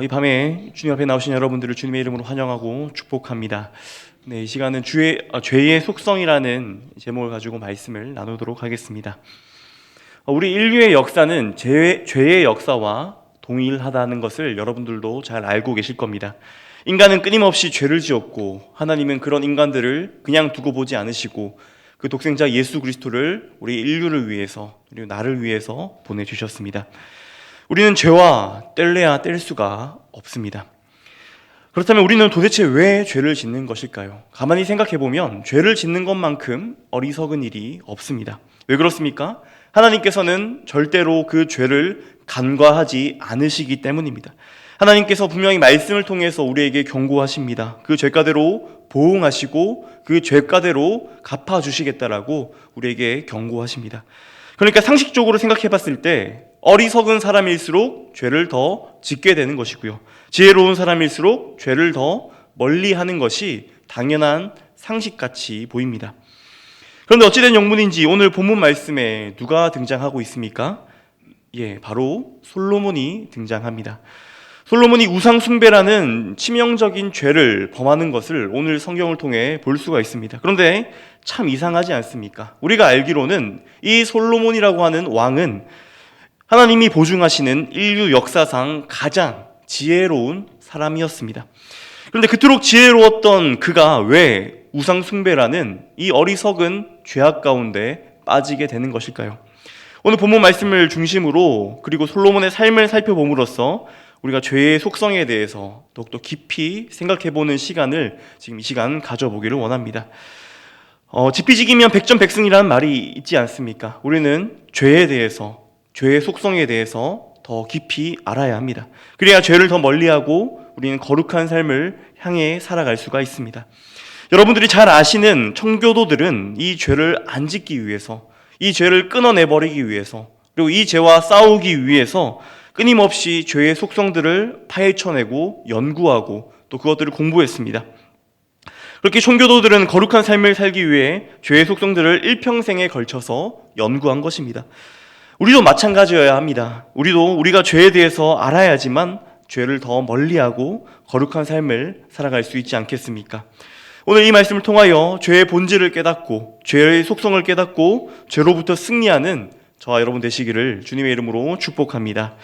이 밤에 주님 앞에 나오신 여러분들을 주님의 이름으로 환영하고 축복합니다. 네, 이 시간은 죄의 속성이라는 제목을 가지고 말씀을 나누도록 하겠습니다. 우리 인류의 역사는 죄의 역사와 동일하다는 것을 여러분들도 잘 알고 계실 겁니다. 인간은 끊임없이 죄를 지었고 하나님은 그런 인간들을 그냥 두고 보지 않으시고 그 독생자 예수 그리스도를 우리 인류를 위해서 그리고 나를 위해서 보내주셨습니다. 우리는 죄와 뗄래야 뗄 수가 없습니다. 그렇다면 우리는 도대체 왜 죄를 짓는 것일까요? 가만히 생각해보면 죄를 짓는 것만큼 어리석은 일이 없습니다. 왜 그렇습니까? 하나님께서는 절대로 그 죄를 간과하지 않으시기 때문입니다. 하나님께서 분명히 말씀을 통해서 우리에게 경고하십니다. 그 죄가대로 보응하시고 그 죄가대로 갚아주시겠다라고 우리에게 경고하십니다. 그러니까 상식적으로 생각해봤을 때 어리석은 사람일수록 죄를 더 짓게 되는 것이고요. 지혜로운 사람일수록 죄를 더 멀리하는 것이 당연한 상식같이 보입니다. 그런데 어찌된 영문인지 오늘 본문 말씀에 누가 등장하고 있습니까? 바로 솔로몬이 등장합니다. 솔로몬이 우상 숭배라는 치명적인 죄를 범하는 것을 오늘 성경을 통해 볼 수가 있습니다. 그런데 참 이상하지 않습니까? 우리가 알기로는 이 솔로몬이라고 하는 왕은 하나님이 보증하시는 인류 역사상 가장 지혜로운 사람이었습니다. 그런데 그토록 지혜로웠던 그가 왜 우상 숭배라는 이 어리석은 죄악 가운데 빠지게 되는 것일까요? 오늘 본문 말씀을 중심으로 그리고 솔로몬의 삶을 살펴봄으로써 우리가 죄의 속성에 대해서 더욱더 깊이 생각해보는 시간을 지금 이 시간 가져보기를 원합니다. 지피지기면 백전백승이라는 말이 있지 않습니까? 우리는 죄에 대해서, 죄의 속성에 대해서 더 깊이 알아야 합니다. 그래야 죄를 더 멀리하고 우리는 거룩한 삶을 향해 살아갈 수가 있습니다. 여러분들이 잘 아시는 청교도들은 이 죄를 안 짓기 위해서, 이 죄를 끊어내버리기 위해서, 그리고 이 죄와 싸우기 위해서 끊임없이 죄의 속성들을 파헤쳐내고 연구하고 또 그것들을 공부했습니다. 그렇게 청교도들은 거룩한 삶을 살기 위해 죄의 속성들을 일평생에 걸쳐서 연구한 것입니다. 우리도 마찬가지여야 합니다. 우리가 죄에 대해서 알아야지만 죄를 더 멀리하고 거룩한 삶을 살아갈 수 있지 않겠습니까? 오늘 이 말씀을 통하여 죄의 본질을 깨닫고 죄의 속성을 깨닫고 죄로부터 승리하는 저와 여러분 되시기를 주님의 이름으로 축복합니다.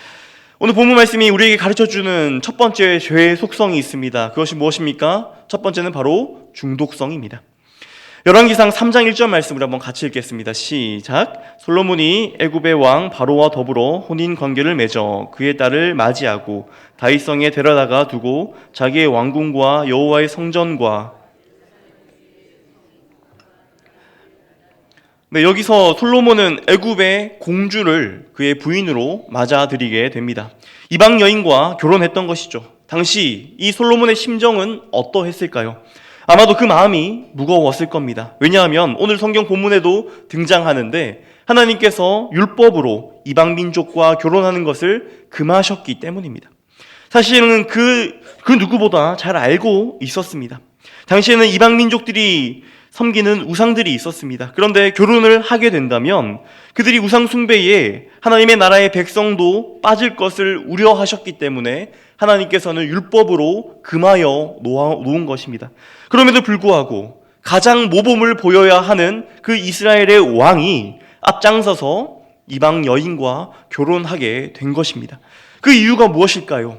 오늘 본문 말씀이 우리에게 가르쳐주는 첫 번째 죄의 속성이 있습니다. 그것이 무엇입니까? 첫 번째는 바로 중독성입니다. 열왕기상 3장 1절 말씀을 한번 같이 읽겠습니다. 시작. 솔로몬이 애굽의 왕 바로와 더불어 혼인 관계를 맺어 그의 딸을 맞이하고 다윗성에 데려다가 두고 자기의 왕궁과 여호와의 성전과 여기서 솔로몬은 애굽의 공주를 그의 부인으로 맞아들이게 됩니다. 이방 여인과 결혼했던 것이죠. 당시 이 솔로몬의 심정은 어떠했을까요? 아마도 그 마음이 무거웠을 겁니다. 왜냐하면 오늘 성경 본문에도 등장하는데 하나님께서 율법으로 이방 민족과 결혼하는 것을 금하셨기 때문입니다. 사실은 그 누구보다 잘 알고 있었습니다. 당시에는 이방 민족들이 섬기는 우상들이 있었습니다. 그런데 결혼을 하게 된다면 그들이 우상 숭배에 하나님의 나라의 백성도 빠질 것을 우려하셨기 때문에 하나님께서는 율법으로 금하여 놓은 것입니다. 그럼에도 불구하고 가장 모범을 보여야 하는 그 이스라엘의 왕이 앞장서서 이방 여인과 결혼하게 된 것입니다. 그 이유가 무엇일까요?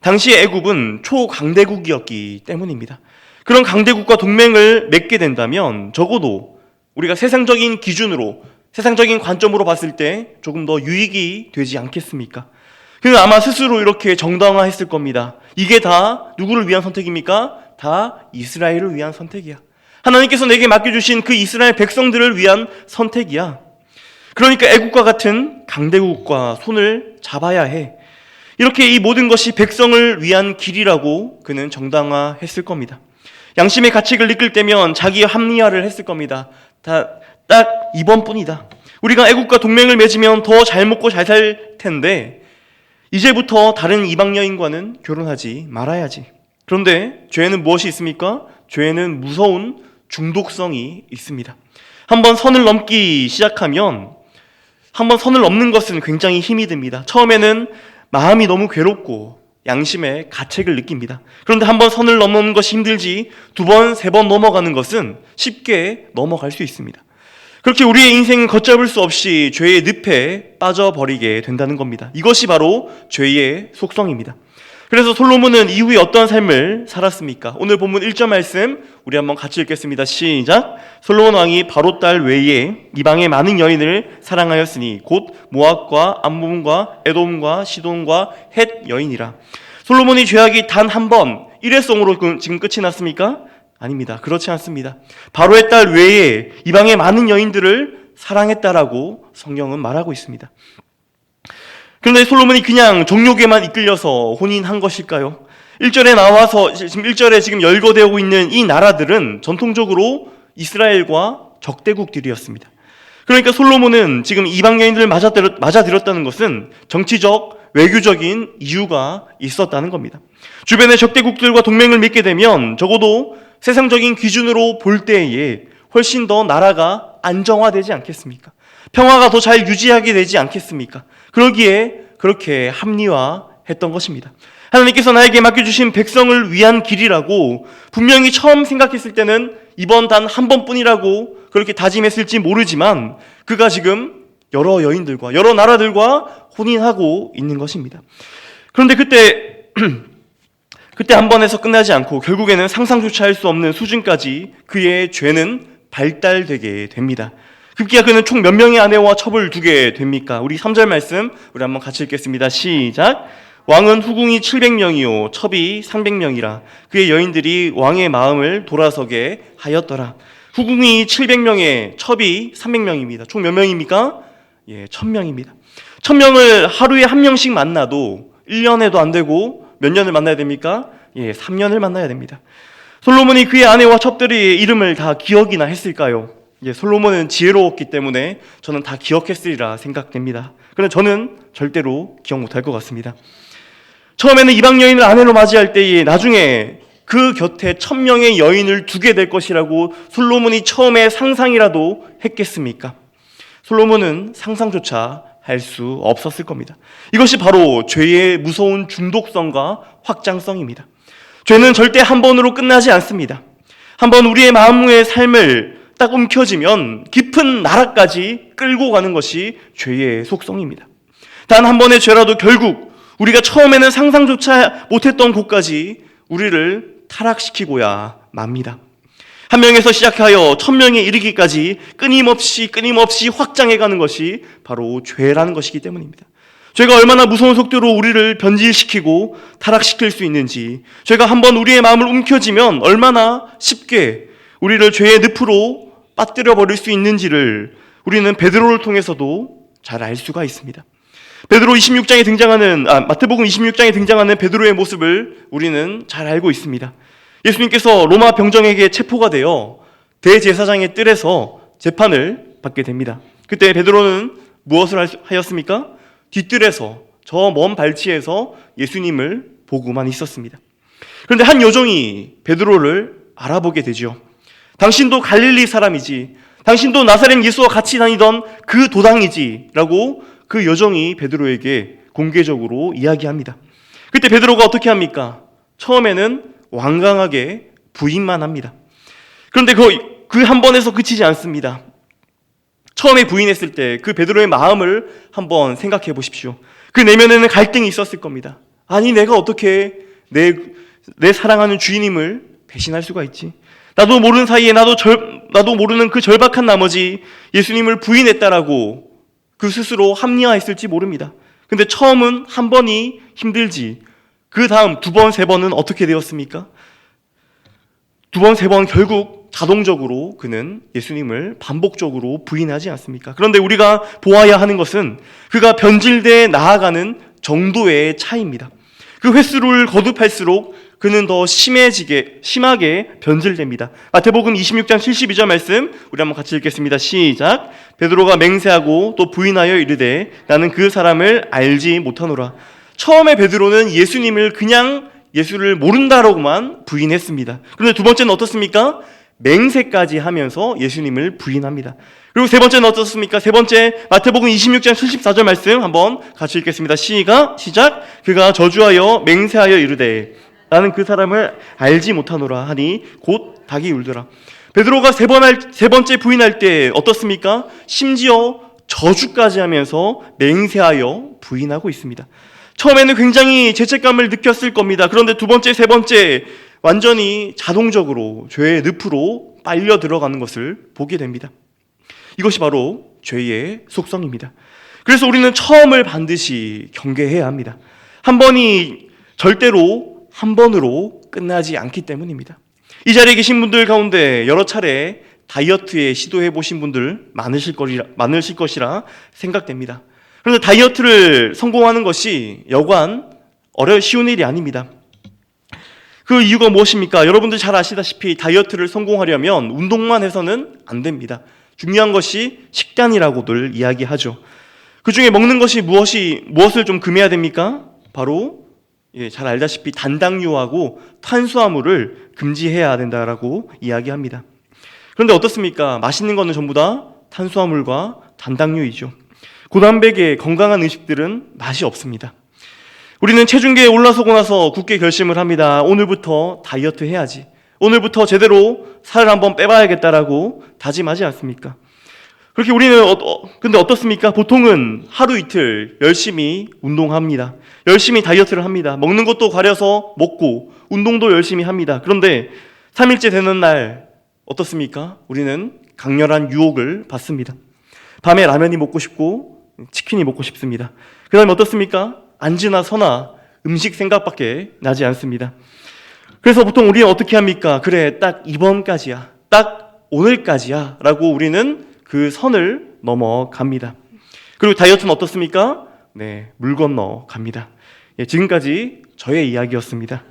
당시 애굽은 초강대국이었기 때문입니다. 그런 강대국과 동맹을 맺게 된다면 적어도 우리가 세상적인 기준으로, 세상적인 관점으로 봤을 때 조금 더 유익이 되지 않겠습니까? 그는 아마 스스로 이렇게 정당화했을 겁니다. 이게 다 누구를 위한 선택입니까? 다 이스라엘을 위한 선택이야. 하나님께서 내게 맡겨주신 그 이스라엘 백성들을 위한 선택이야. 그러니까 애국과 같은 강대국과 손을 잡아야 해. 이렇게 이 모든 것이 백성을 위한 길이라고 그는 정당화했을 겁니다. 양심의 가책을 느낄 때면 자기 합리화를 했을 겁니다. 딱 이번뿐이다. 우리가 애국과 동맹을 맺으면 더 잘 먹고 잘 살 텐데 이제부터 다른 이방 여인과는 결혼하지 말아야지. 그런데 죄에는 무엇이 있습니까? 죄에는 무서운 중독성이 있습니다. 한번 선을 넘기 시작하면 한번 선을 넘는 것은 굉장히 힘이 듭니다. 처음에는 마음이 너무 괴롭고 양심의 가책을 느낍니다. 그런데 한 번 선을 넘는 것이 힘들지 두 번, 세 번 넘어가는 것은 쉽게 넘어갈 수 있습니다. 그렇게 우리의 인생은 걷잡을 수 없이 죄의 늪에 빠져버리게 된다는 겁니다. 이것이 바로 죄의 속성입니다. 그래서 솔로몬은 이후에 어떤 삶을 살았습니까? 오늘 본문 1절 말씀 우리 한번 같이 읽겠습니다. 시작. 솔로몬 왕이 바로 딸 외에 이방의 많은 여인을 사랑하였으니 곧 모압과 암몬과 에돔과 시돈과 헷 여인이라. 솔로몬이 죄악이 단 한 번 일회성으로 지금 끝이 났습니까? 아닙니다. 그렇지 않습니다. 바로의 딸 외에 이방의 많은 여인들을 사랑했다라고 성경은 말하고 있습니다. 그런데 솔로몬이 그냥 정욕에만 이끌려서 혼인한 것일까요? 1절에 나와서 지금 1절에 지금 열거되고 있는 이 나라들은 전통적으로 이스라엘과 적대국들이었습니다. 그러니까 솔로몬은 지금 이방 여인들을 맞아들였다는 것은 정치적, 외교적인 이유가 있었다는 겁니다. 주변의 적대국들과 동맹을 맺게 되면 적어도 세상적인 기준으로 볼 때에 훨씬 더 나라가 안정화되지 않겠습니까? 평화가 더 잘 유지하게 되지 않겠습니까? 그러기에 그렇게 합리화했던 것입니다. 하나님께서 나에게 맡겨주신 백성을 위한 길이라고 분명히 처음 생각했을 때는 이번 단 한 번뿐이라고 그렇게 다짐했을지 모르지만 그가 지금 여러 여인들과 여러 나라들과 혼인하고 있는 것입니다. 그런데 그때 한 번에서 끝나지 않고 결국에는 상상조차 할 수 없는 수준까지 그의 죄는 발달되게 됩니다. 급기야 그는 총 몇 명의 아내와 첩을 두게 됩니까? 우리 3절 말씀 우리 한번 같이 읽겠습니다. 시작. 왕은 후궁이 700명이요 첩이 300명이라 그의 여인들이 왕의 마음을 돌아서게 하였더라. 후궁이 700명에 첩이 300명입니다. 총 몇 명입니까? 1000명입니다. 1000명을 하루에 한 명씩 만나도 1년에도 안 되고 몇 년을 만나야 됩니까? 3년을 만나야 됩니다. 솔로몬이 그의 아내와 첩들의 이름을 다 기억이나 했을까요? 솔로몬은 지혜로웠기 때문에 저는 다 기억했으리라 생각됩니다. 그런데 저는 절대로 기억 못할 것 같습니다. 처음에는 이방 여인을 아내로 맞이할 때에 나중에 그 곁에 1000명의 여인을 두게 될 것이라고 솔로몬이 처음에 상상이라도 했겠습니까? 솔로몬은 상상조차 할 수 없었을 겁니다. 이것이 바로 죄의 무서운 중독성과 확장성입니다. 죄는 절대 한 번으로 끝나지 않습니다. 한번 우리의 마음의 삶을 딱 움켜쥐면 깊은 나락까지 끌고 가는 것이 죄의 속성입니다. 단 한 번의 죄라도 결국 우리가 처음에는 상상조차 못했던 곳까지 우리를 타락시키고야 맙니다. 한 명에서 시작하여 1000명에 이르기까지 끊임없이 확장해가는 것이 바로 죄라는 것이기 때문입니다. 죄가 얼마나 무서운 속도로 우리를 변질시키고 타락시킬 수 있는지, 죄가 한번 우리의 마음을 움켜쥐면 얼마나 쉽게 우리를 죄의 늪으로 빠뜨려 버릴 수 있는지를 우리는 베드로를 통해서도 잘 알 수가 있습니다. 마태복음 26장에 등장하는 베드로의 모습을 우리는 잘 알고 있습니다. 예수님께서 로마 병정에게 체포가 되어 대제사장의 뜰에서 재판을 받게 됩니다. 그때 베드로는 무엇을 하였습니까? 뒷뜰에서 저 먼 발치에서 예수님을 보고만 있었습니다. 그런데 한 여종이 베드로를 알아보게 되죠. 당신도 갈릴리 사람이지, 당신도 나사렛 예수와 같이 다니던 그 도당이지 라고 그 여종이 베드로에게 공개적으로 이야기합니다. 그때 베드로가 어떻게 합니까? 처음에는 완강하게 부인만 합니다. 그런데 그 한 번에서 그치지 않습니다. 처음에 부인했을 때 그 베드로의 마음을 한번 생각해 보십시오. 그 내면에는 갈등이 있었을 겁니다. 아니, 내가 어떻게 내 사랑하는 주인님을 배신할 수가 있지? 나도 모르는 사이에 나도 모르는 그 절박한 나머지 예수님을 부인했다라고 그 스스로 합리화했을지 모릅니다. 근데 처음은 한 번이 힘들지, 그 다음 두 번, 세 번은 어떻게 되었습니까? 두 번, 세 번 결국 자동적으로 그는 예수님을 반복적으로 부인하지 않습니까? 그런데 우리가 보아야 하는 것은 그가 변질돼 나아가는 정도의 차이입니다. 그 횟수를 거듭할수록 그는 더 심하게 변질됩니다. 마태복음 26장 72절 말씀 우리 한번 같이 읽겠습니다. 시작. 베드로가 맹세하고 또 부인하여 이르되 나는 그 사람을 알지 못하노라. 처음에 베드로는 예수를 모른다라고만 부인했습니다. 그런데 두 번째는 어떻습니까? 맹세까지 하면서 예수님을 부인합니다. 그리고 세 번째는 어떻습니까? 세 번째, 마태복음 26장 74절 말씀 한번 같이 읽겠습니다. 시작. 그가 저주하여 맹세하여 이르되 나는 그 사람을 알지 못하노라 하니 곧 닭이 울더라. 베드로가 세 번째 부인할 때 어떻습니까? 심지어 저주까지 하면서 맹세하여 부인하고 있습니다. 처음에는 굉장히 죄책감을 느꼈을 겁니다. 그런데 두 번째, 세 번째 완전히 자동적으로 죄의 늪으로 빨려 들어가는 것을 보게 됩니다. 이것이 바로 죄의 속성입니다. 그래서 우리는 처음을 반드시 경계해야 합니다. 한 번이 절대로 한 번으로 끝나지 않기 때문입니다. 이 자리에 계신 분들 가운데 여러 차례 다이어트에 시도해 보신 분들 많으실 것이라 생각됩니다. 그런데 다이어트를 성공하는 것이 여간 쉬운 일이 아닙니다. 그 이유가 무엇입니까? 여러분들 잘 아시다시피 다이어트를 성공하려면 운동만 해서는 안 됩니다. 중요한 것이 식단이라고들 이야기하죠. 그 중에 먹는 것이 무엇을 좀 금해야 됩니까? 바로 잘 알다시피 단당류하고 탄수화물을 금지해야 된다라고 이야기합니다. 그런데 어떻습니까? 맛있는 거는 전부 다 탄수화물과 단당류이죠. 고단백의 건강한 음식들은 맛이 없습니다. 우리는 체중계에 올라서고 나서 굳게 결심을 합니다. 오늘부터 다이어트 해야지. 오늘부터 제대로 살을 한번 빼봐야겠다라고 다짐하지 않습니까? 그렇게 우리는 근데 어떻습니까? 보통은 하루 이틀 열심히 운동합니다. 열심히 다이어트를 합니다. 먹는 것도 가려서 먹고 운동도 열심히 합니다. 그런데 3일째 되는 날 어떻습니까? 우리는 강렬한 유혹을 받습니다. 밤에 라면이 먹고 싶고 치킨이 먹고 싶습니다. 그 다음에 어떻습니까? 안지나 서나 음식 생각밖에 나지 않습니다. 그래서 보통 우리는 어떻게 합니까? 그래, 딱 이번까지야, 딱 오늘까지야 라고 우리는 그 선을 넘어갑니다. 그리고 다이어트는 어떻습니까? 네, 물 건너 갑니다. 지금까지 저의 이야기였습니다.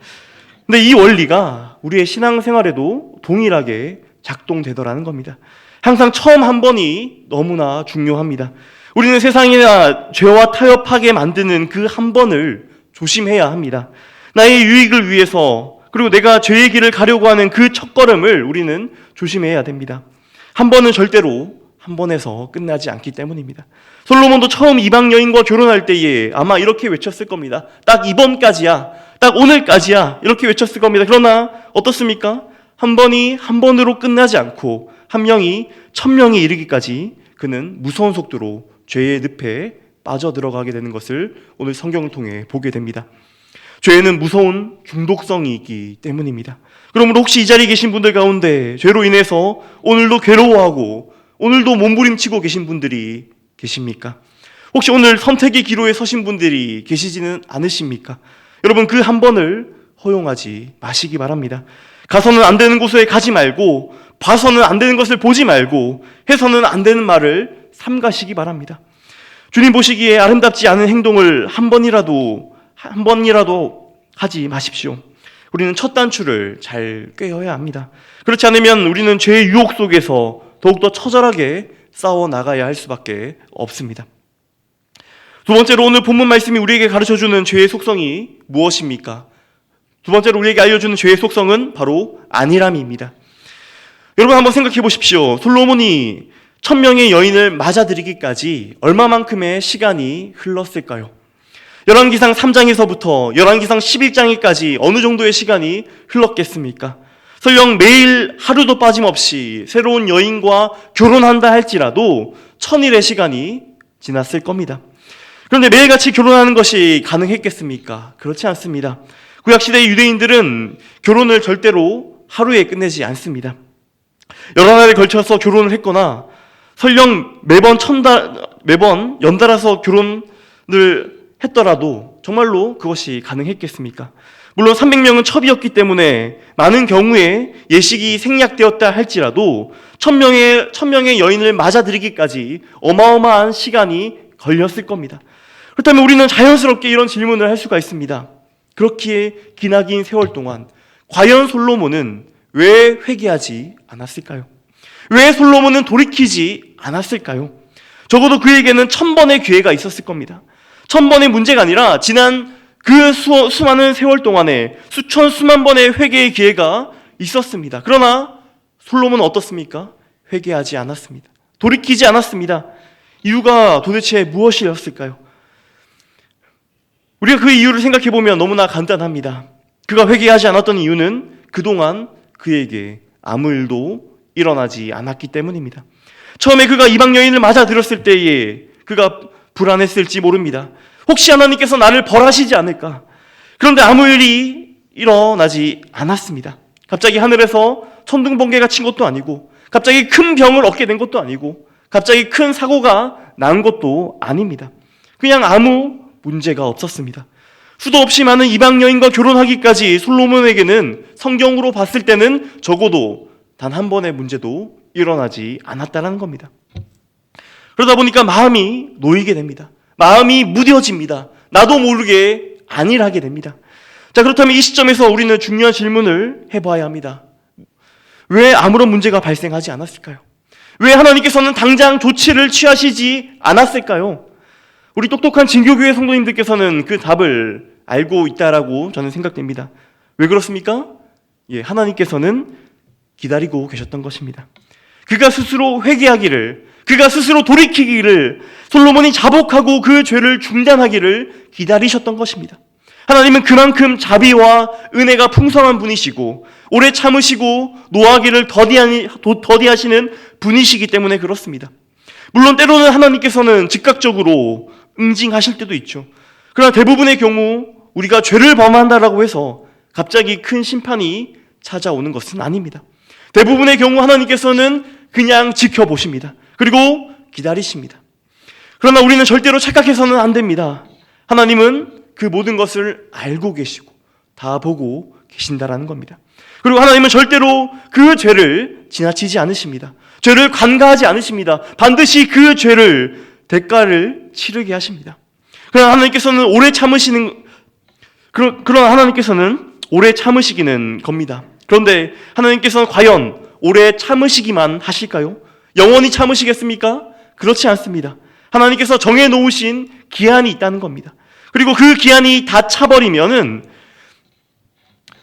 근데 이 원리가 우리의 신앙생활에도 동일하게 작동되더라는 겁니다. 항상 처음 한 번이 너무나 중요합니다. 우리는 세상이나 죄와 타협하게 만드는 그 한 번을 조심해야 합니다. 나의 유익을 위해서, 그리고 내가 죄의 길을 가려고 하는 그 첫걸음을 우리는 조심해야 됩니다. 한 번은 절대로 한 번에서 끝나지 않기 때문입니다. 솔로몬도 처음 이방 여인과 결혼할 때에 아마 이렇게 외쳤을 겁니다. 딱 이번까지야, 딱 오늘까지야, 이렇게 외쳤을 겁니다. 그러나 어떻습니까? 한 번이 한 번으로 끝나지 않고 한 명이 1000명에 이르기까지 그는 무서운 속도로 죄의 늪에 빠져들어가게 되는 것을 오늘 성경을 통해 보게 됩니다. 죄는 무서운 중독성이 있기 때문입니다. 그러므로 혹시 이 자리에 계신 분들 가운데 죄로 인해서 오늘도 괴로워하고 오늘도 몸부림치고 계신 분들이 계십니까? 혹시 오늘 선택의 기로에 서신 분들이 계시지는 않으십니까? 여러분, 그 한 번을 허용하지 마시기 바랍니다. 가서는 안 되는 곳에 가지 말고, 봐서는 안 되는 것을 보지 말고, 해서는 안 되는 말을 삼가시기 바랍니다. 주님 보시기에 아름답지 않은 행동을 한 번이라도 하지 마십시오. 우리는 첫 단추를 잘 꿰어야 합니다. 그렇지 않으면 우리는 죄의 유혹 속에서 더욱더 처절하게 싸워 나가야 할 수밖에 없습니다. 두 번째로 오늘 본문 말씀이 우리에게 가르쳐주는 죄의 속성이 무엇입니까? 두 번째로 우리에게 알려주는 죄의 속성은 바로 안일함입니다. 여러분 한번 생각해 보십시오. 솔로몬이 1000명의 여인을 맞아들이기까지 얼마만큼의 시간이 흘렀을까요? 열왕기상 3장에서부터 열왕기상 11장까지 어느 정도의 시간이 흘렀겠습니까? 설령 매일 하루도 빠짐없이 새로운 여인과 결혼한다 할지라도 1000일의 시간이 지났을 겁니다. 그런데 매일같이 결혼하는 것이 가능했겠습니까? 그렇지 않습니다. 구약시대의 유대인들은 결혼을 절대로 하루에 끝내지 않습니다. 여러 날에 걸쳐서 결혼을 했거나 설령 매번 연달아서 결혼을 했더라도 정말로 그것이 가능했겠습니까? 물론 300명은 첩이었기 때문에 많은 경우에 예식이 생략되었다 할지라도 1000명의 여인을 맞아들이기까지 어마어마한 시간이 걸렸을 겁니다. 그렇다면 우리는 자연스럽게 이런 질문을 할 수가 있습니다. 그렇기에 기나긴 세월 동안 과연 솔로몬은 왜 회개하지 않았을까요? 왜 솔로몬은 돌이키지 않았을까요? 적어도 그에게는 1000번의 기회가 있었을 겁니다. 1000번의 문제가 아니라 지난 그 수많은 세월 동안에 수만 번의 회개의 기회가 있었습니다. 그러나 솔로몬은 어떻습니까? 회개하지 않았습니다. 돌이키지 않았습니다. 이유가 도대체 무엇이었을까요? 우리가 그 이유를 생각해보면 너무나 간단합니다. 그가 회개하지 않았던 이유는 그동안 그에게 아무 일도 일어나지 않았기 때문입니다. 처음에 그가 이방 여인을 맞아들였을 때에 그가 불안했을지 모릅니다. 혹시 하나님께서 나를 벌하시지 않을까? 그런데 아무 일이 일어나지 않았습니다. 갑자기 하늘에서 천둥번개가 친 것도 아니고, 갑자기 큰 병을 얻게 된 것도 아니고, 갑자기 큰 사고가 난 것도 아닙니다. 그냥 아무 문제가 없었습니다. 수도 없이 많은 이방 여인과 결혼하기까지 솔로몬에게는 성경으로 봤을 때는 적어도 단 한 번의 문제도 일어나지 않았다는 겁니다. 그러다 보니까 마음이 놓이게 됩니다. 마음이 무뎌집니다. 나도 모르게 안일하게 됩니다. 자, 그렇다면 이 시점에서 우리는 중요한 질문을 해봐야 합니다. 왜 아무런 문제가 발생하지 않았을까요? 왜 하나님께서는 당장 조치를 취하시지 않았을까요? 우리 똑똑한 진교교회 성도님들께서는 그 답을 알고 있다라고 저는 생각됩니다. 왜 그렇습니까? 하나님께서는 기다리고 계셨던 것입니다. 그가 스스로 회개하기를, 그가 스스로 돌이키기를, 솔로몬이 자복하고 그 죄를 중단하기를 기다리셨던 것입니다. 하나님은 그만큼 자비와 은혜가 풍성한 분이시고 오래 참으시고 노하기를 더디하시는 분이시기 때문에 그렇습니다. 물론 때로는 하나님께서는 즉각적으로 응징하실 때도 있죠. 그러나 대부분의 경우 우리가 죄를 범한다라고 해서 갑자기 큰 심판이 찾아오는 것은 아닙니다. 대부분의 경우 하나님께서는 그냥 지켜보십니다. 그리고 기다리십니다. 그러나 우리는 절대로 착각해서는 안 됩니다. 하나님은 그 모든 것을 알고 계시고 다 보고 계신다라는 겁니다. 그리고 하나님은 절대로 그 죄를 지나치지 않으십니다. 죄를 관가하지 않으십니다. 반드시 그 죄를 대가를 치르게 하십니다. 그러나 하나님께서는 오래 참으시기는 겁니다. 그런데 하나님께서는 과연 오래 참으시기만 하실까요? 영원히 참으시겠습니까? 그렇지 않습니다. 하나님께서 정해놓으신 기한이 있다는 겁니다. 그리고 그 기한이 다 차버리면은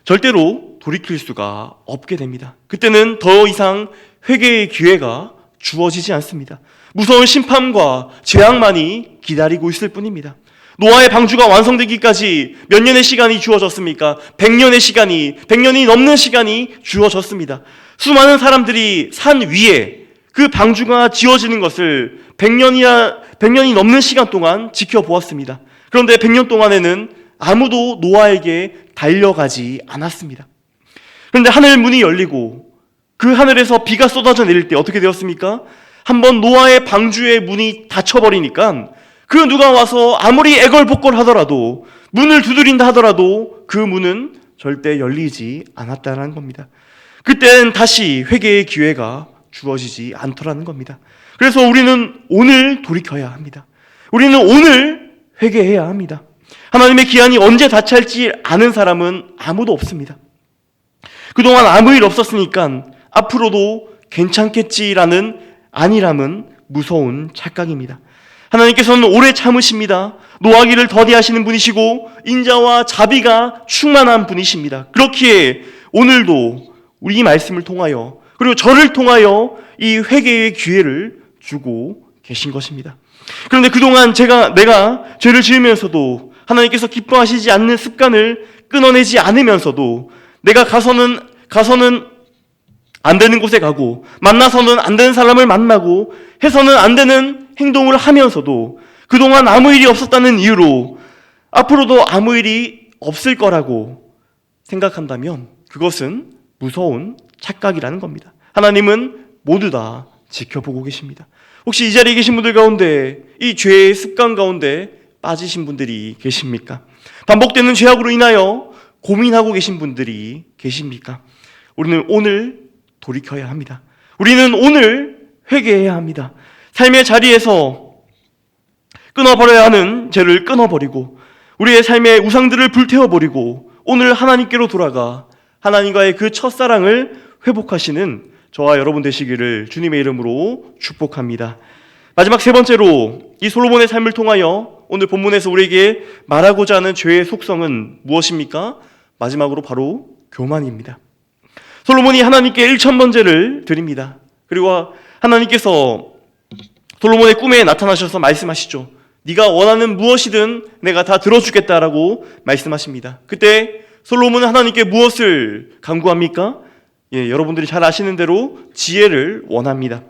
절대로 돌이킬 수가 없게 됩니다. 그때는 더 이상 회개의 기회가 주어지지 않습니다. 무서운 심판과 재앙만이 기다리고 있을 뿐입니다. 노아의 방주가 완성되기까지 몇 년의 시간이 주어졌습니까? 100년이 넘는 시간이 주어졌습니다. 수많은 사람들이 산 위에 그 방주가 지어지는 것을 100년이 넘는 시간 동안 지켜보았습니다. 그런데 100년 동안에는 아무도 노아에게 달려가지 않았습니다. 그런데 하늘 문이 열리고 그 하늘에서 비가 쏟아져 내릴 때 어떻게 되었습니까? 한번 노아의 방주의 문이 닫혀버리니까 그 누가 와서 아무리 애걸복걸 하더라도 문을 두드린다 하더라도 그 문은 절대 열리지 않았다는 겁니다. 그때는 다시 회개의 기회가 주어지지 않더라는 겁니다. 그래서 우리는 오늘 돌이켜야 합니다. 우리는 오늘 회개해야 합니다. 하나님의 기한이 언제 다 찰지 아는 사람은 아무도 없습니다. 그동안 아무 일 없었으니까 앞으로도 괜찮겠지라는 안일함은 무서운 착각입니다. 하나님께서는 오래 참으십니다. 노하기를 더디하시는 분이시고 인자와 자비가 충만한 분이십니다. 그렇기에 오늘도 우리 말씀을 통하여 그리고 저를 통하여 이 회개의 기회를 주고 계신 것입니다. 그런데 그동안 내가 죄를 지으면서도 하나님께서 기뻐하시지 않는 습관을 끊어내지 않으면서도 내가 가서는 안 되는 곳에 가고 만나서는 안 되는 사람을 만나고 해서는 안 되는 행동을 하면서도 그동안 아무 일이 없었다는 이유로 앞으로도 아무 일이 없을 거라고 생각한다면 그것은 무서운 착각이라는 겁니다. 하나님은 모두 다 지켜보고 계십니다. 혹시 이 자리에 계신 분들 가운데 이 죄의 습관 가운데 빠지신 분들이 계십니까? 반복되는 죄악으로 인하여 고민하고 계신 분들이 계십니까? 우리는 오늘 돌이켜야 합니다. 우리는 오늘 회개해야 합니다. 삶의 자리에서 끊어버려야 하는 죄를 끊어버리고 우리의 삶의 우상들을 불태워버리고 오늘 하나님께로 돌아가 하나님과의 그 첫사랑을 회복하시는 저와 여러분 되시기를 주님의 이름으로 축복합니다. 마지막 세 번째로 이 솔로몬의 삶을 통하여 오늘 본문에서 우리에게 말하고자 하는 죄의 속성은 무엇입니까? 마지막으로 바로 교만입니다. 솔로몬이 하나님께 1000번제를 드립니다. 그리고 하나님께서 솔로몬의 꿈에 나타나셔서 말씀하시죠. 네가 원하는 무엇이든 내가 다 들어주겠다라고 말씀하십니다. 그때 솔로몬은 하나님께 무엇을 간구합니까? 여러분들이 잘 아시는 대로 지혜를 원합니다.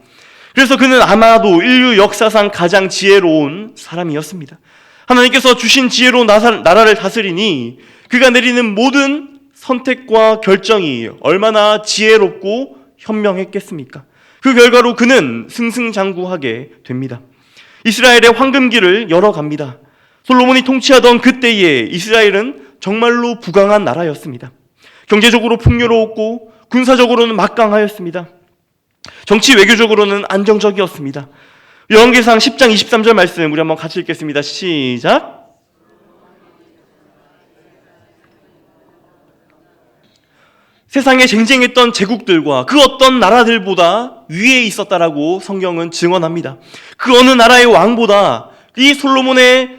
그래서 그는 아마도 인류 역사상 가장 지혜로운 사람이었습니다. 하나님께서 주신 지혜로운 나라를 다스리니 그가 내리는 모든 선택과 결정이 얼마나 지혜롭고 현명했겠습니까? 그 결과로 그는 승승장구하게 됩니다. 이스라엘의 황금기를 열어갑니다. 솔로몬이 통치하던 그때에 이스라엘은 정말로 부강한 나라였습니다. 경제적으로 풍요로웠고 군사적으로는 막강하였습니다. 정치 외교적으로는 안정적이었습니다. 열왕기상 10장 23절 말씀 우리 한번 같이 읽겠습니다. 시작. 세상에 쟁쟁했던 제국들과 그 어떤 나라들보다 위에 있었다라고 성경은 증언합니다. 그 어느 나라의 왕보다 이 솔로몬의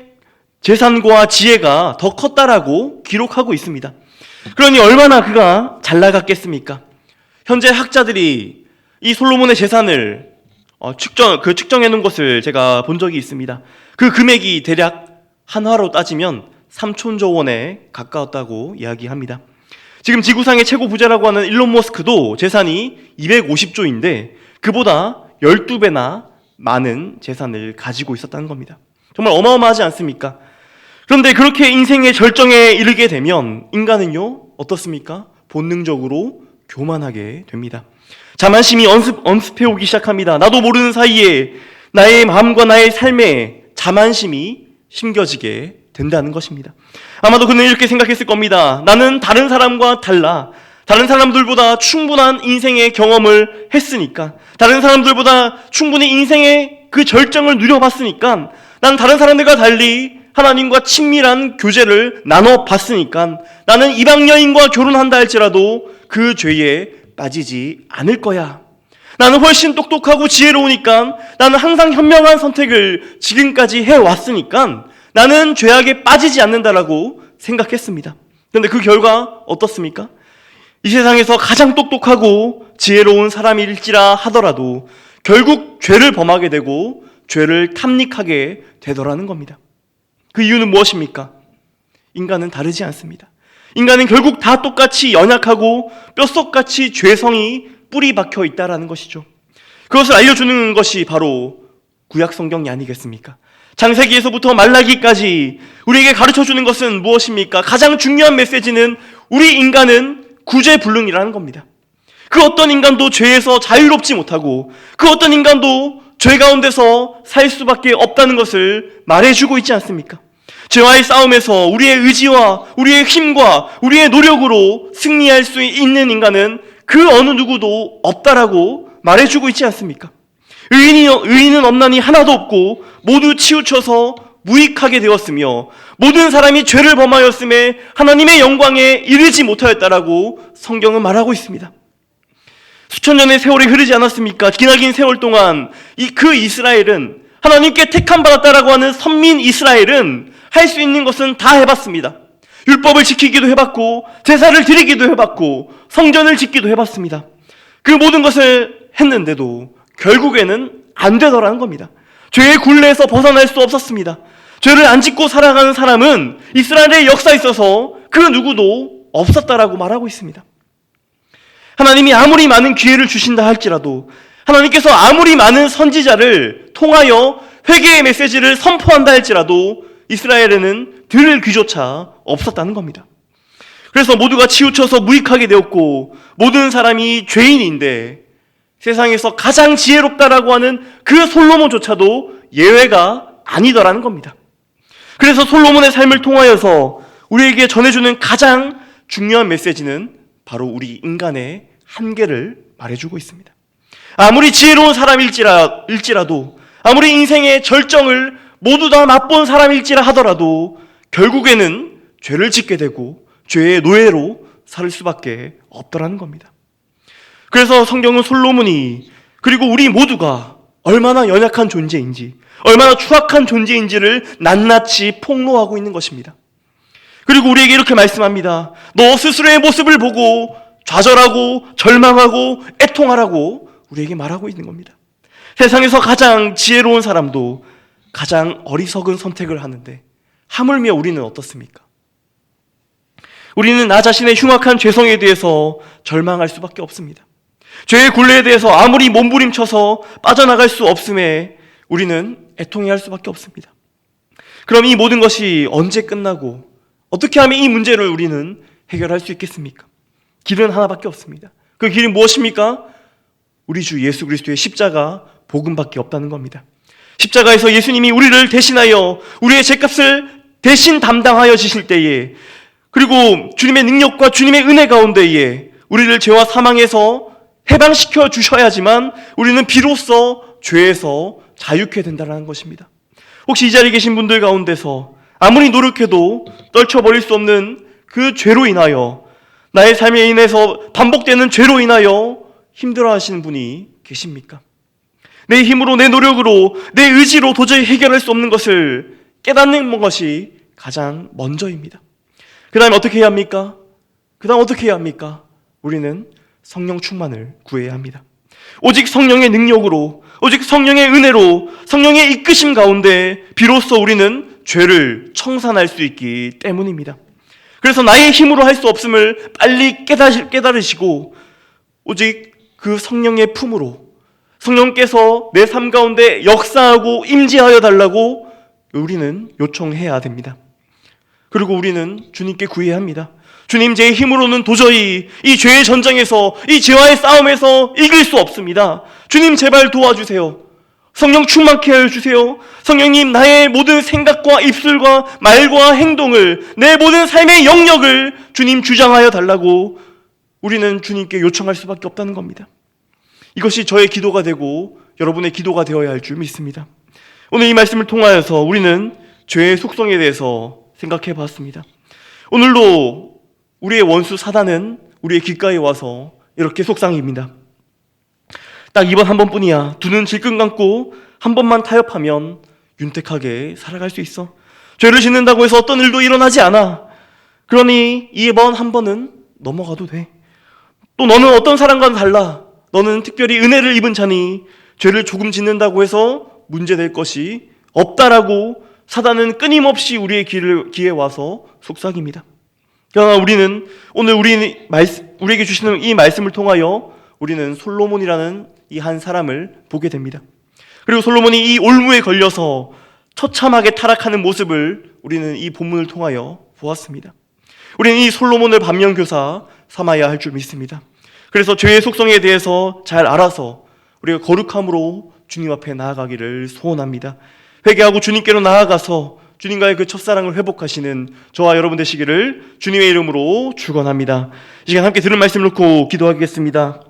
재산과 지혜가 더 컸다라고 기록하고 있습니다. 그러니 얼마나 그가 잘 나갔겠습니까? 현재 학자들이 이 솔로몬의 재산을 측정해 놓은 것을 제가 본 적이 있습니다. 그 금액이 대략 한화로 따지면 3천조 원에 가까웠다고 이야기합니다. 지금 지구상의 최고 부자라고 하는 일론 머스크도 재산이 250조인데 그보다 12배나 많은 재산을 가지고 있었다는 겁니다. 정말 어마어마하지 않습니까? 그런데 그렇게 인생의 절정에 이르게 되면 인간은요 어떻습니까? 본능적으로 교만하게 됩니다. 자만심이 엄습해오기 시작합니다. 나도 모르는 사이에 나의 마음과 나의 삶에 자만심이 심겨지게 된다는 것입니다. 아마도 그는 이렇게 생각했을 겁니다. 나는 다른 사람과 달라. 다른 사람들보다 충분한 인생의 경험을 했으니까, 다른 사람들보다 충분히 인생의 그 절정을 누려봤으니까, 난 다른 사람들과 달리 하나님과 친밀한 교제를 나눠봤으니까 나는 이방 여인과 결혼한다 할지라도 그 죄에 빠지지 않을 거야. 나는 훨씬 똑똑하고 지혜로우니까, 나는 항상 현명한 선택을 지금까지 해왔으니까 나는 죄악에 빠지지 않는다라고 생각했습니다. 그런데 그 결과 어떻습니까? 이 세상에서 가장 똑똑하고 지혜로운 사람일지라 하더라도 결국 죄를 범하게 되고 죄를 탐닉하게 되더라는 겁니다. 그 이유는 무엇입니까? 인간은 다르지 않습니다. 인간은 결국 다 똑같이 연약하고 뼛속같이 죄성이 뿌리 박혀 있다라는 것이죠. 그것을 알려주는 것이 바로 구약 성경이 아니겠습니까? 창세기에서부터 말라기까지 우리에게 가르쳐주는 것은 무엇입니까? 가장 중요한 메시지는 우리 인간은 구제불능이라는 겁니다. 그 어떤 인간도 죄에서 자유롭지 못하고 그 어떤 인간도 죄 가운데서 살 수밖에 없다는 것을 말해주고 있지 않습니까? 죄와의 싸움에서 우리의 의지와 우리의 힘과 우리의 노력으로 승리할 수 있는 인간은 그 어느 누구도 없다라고 말해주고 있지 않습니까? 의인은 없나니 하나도 없고 모두 치우쳐서 무익하게 되었으며 모든 사람이 죄를 범하였음에 하나님의 영광에 이르지 못하였다라고 성경은 말하고 있습니다. 수천 년의 세월이 흐르지 않았습니까? 기나긴 세월 동안 그 이스라엘은, 하나님께 택함 받았다라고 하는 선민 이스라엘은 할 수 있는 것은 다 해봤습니다. 율법을 지키기도 해봤고 제사를 드리기도 해봤고 성전을 짓기도 해봤습니다. 그 모든 것을 했는데도 결국에는 안 되더라는 겁니다. 죄의 굴레에서 벗어날 수 없었습니다. 죄를 안 짓고 살아가는 사람은 이스라엘의 역사에 있어서 그 누구도 없었다라고 말하고 있습니다. 하나님이 아무리 많은 기회를 주신다 할지라도, 하나님께서 아무리 많은 선지자를 통하여 회개의 메시지를 선포한다 할지라도 이스라엘에는 들을 귀조차 없었다는 겁니다. 그래서 모두가 치우쳐서 무익하게 되었고 모든 사람이 죄인인데 세상에서 가장 지혜롭다라고 하는 그 솔로몬조차도 예외가 아니더라는 겁니다. 그래서 솔로몬의 삶을 통하여서 우리에게 전해주는 가장 중요한 메시지는 바로 우리 인간의 한계를 말해주고 있습니다. 아무리 지혜로운 사람일지라도, 아무리 인생의 절정을 모두 다 맛본 사람일지라 하더라도 결국에는 죄를 짓게 되고 죄의 노예로 살 수밖에 없더라는 겁니다. 그래서 성경은 솔로몬이, 그리고 우리 모두가 얼마나 연약한 존재인지, 얼마나 추악한 존재인지를 낱낱이 폭로하고 있는 것입니다. 그리고 우리에게 이렇게 말씀합니다. 너 스스로의 모습을 보고 좌절하고 절망하고 애통하라고 우리에게 말하고 있는 겁니다. 세상에서 가장 지혜로운 사람도 가장 어리석은 선택을 하는데 하물며 우리는 어떻습니까? 우리는 나 자신의 흉악한 죄성에 대해서 절망할 수밖에 없습니다. 죄의 굴레에 대해서 아무리 몸부림쳐서 빠져나갈 수 없음에 우리는 애통해할 수밖에 없습니다. 그럼 이 모든 것이 언제 끝나고 어떻게 하면 이 문제를 우리는 해결할 수 있겠습니까? 길은 하나밖에 없습니다. 그 길은 무엇입니까? 우리 주 예수 그리스도의 십자가 복음밖에 없다는 겁니다. 십자가에서 예수님이 우리를 대신하여 우리의 죄값을 대신 담당하여 지실 때에, 그리고 주님의 능력과 주님의 은혜 가운데에 우리를 죄와 사망에서 해방시켜 주셔야지만 우리는 비로소 죄에서 자유케 된다는 것입니다. 혹시 이 자리에 계신 분들 가운데서 아무리 노력해도 떨쳐버릴 수 없는 그 죄로 인하여, 나의 삶에 인해서 반복되는 죄로 인하여 힘들어하시는 분이 계십니까? 내 힘으로, 내 노력으로, 내 의지로 도저히 해결할 수 없는 것을 깨닫는 것이 가장 먼저입니다. 그 다음에 어떻게 해야 합니까? 우리는 성령 충만을 구해야 합니다. 오직 성령의 능력으로, 오직 성령의 은혜로, 성령의 이끄심 가운데 비로소 우리는 죄를 청산할 수 있기 때문입니다. 그래서 나의 힘으로 할 수 없음을 빨리 깨달으시고 오직 그 성령의 품으로, 성령께서 내 삶 가운데 역사하고 임재하여 달라고 우리는 요청해야 됩니다. 그리고 우리는 주님께 구해야 합니다. 주님, 제 힘으로는 도저히 이 죄의 전쟁에서, 이 죄와의 싸움에서 이길 수 없습니다. 주님, 제발 도와주세요. 성령 충만케 해주세요. 성령님, 나의 모든 생각과 입술과 말과 행동을, 내 모든 삶의 영역을 주님 주장하여 달라고 우리는 주님께 요청할 수밖에 없다는 겁니다. 이것이 저의 기도가 되고 여러분의 기도가 되어야 할 줄 믿습니다. 오늘 이 말씀을 통하여서 우리는 죄의 속성에 대해서 생각해 봤습니다. 오늘도 우리의 원수 사단은 우리의 귓가에 와서 이렇게 속상입니다. 딱 이번 한 번뿐이야. 두 눈 질끈 감고 한 번만 타협하면 윤택하게 살아갈 수 있어. 죄를 짓는다고 해서 어떤 일도 일어나지 않아. 그러니 이번 한 번은 넘어가도 돼. 또 너는 어떤 사람과는 달라. 너는 특별히 은혜를 입은 자니 죄를 조금 짓는다고 해서 문제될 것이 없다라고 사단은 끊임없이 우리의 귀에 와서 속삭입니다. 그러나 우리는 오늘 우리에게 주시는 이 말씀을 통하여 우리는 솔로몬이라는 이 한 사람을 보게 됩니다. 그리고 솔로몬이 이 올무에 걸려서 처참하게 타락하는 모습을 우리는 이 본문을 통하여 보았습니다. 우리는 이 솔로몬을 반면교사 삼아야 할 줄 믿습니다. 그래서 죄의 속성에 대해서 잘 알아서 우리가 거룩함으로 주님 앞에 나아가기를 소원합니다. 회개하고 주님께로 나아가서 주님과의 그 첫사랑을 회복하시는 저와 여러분 되시기를 주님의 이름으로 축원합니다. 이 시간 함께 들은 말씀 놓고 기도하겠습니다.